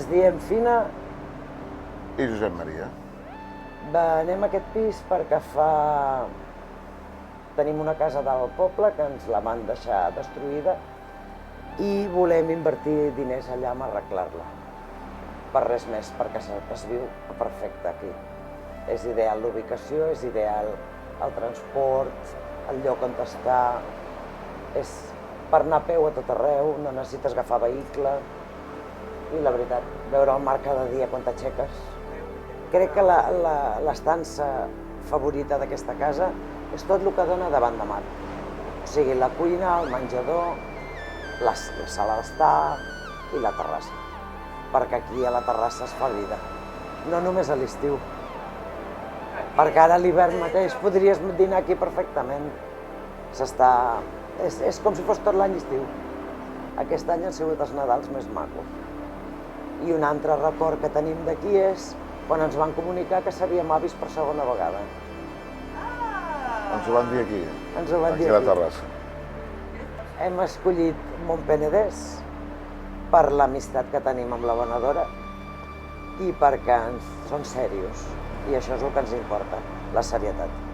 Ens diem Fina. I Josep Maria. Anem a aquest pis perquè tenim una casa del poble que ens la van deixar destruïda i volem invertir diners allà en arreglar-la. Per res més, perquè es viu perfecte aquí. És ideal l'ubicació, és ideal el transport, el lloc on està, és per anar a peu a tot arreu, no necessites agafar vehicle. I la veritat, veure el mar cada dia quan t'aixeques. Crec que l'estança favorita d'aquesta casa és tot el que dona davant de mar. O sigui, la cuina, el menjador, la sala d'estar i la terrassa. Perquè aquí a la terrassa es fa vida. No només a l'estiu. Perquè ara a l'hivern mateix podries dinar aquí perfectament. És com si fos tot l'any estiu. Aquest any han sigut els Nadals més macos. I un altre record que tenim d'aquí és quan ens van comunicar que seríem avis per segona vegada. Ens ho van dir aquí, Ens ho van dir aquí a la aquí. terrassa. Hem escollit Montpenedès per l'amistat que tenim amb la venedora i perquè són serios. I això és el que ens importa, la serietat.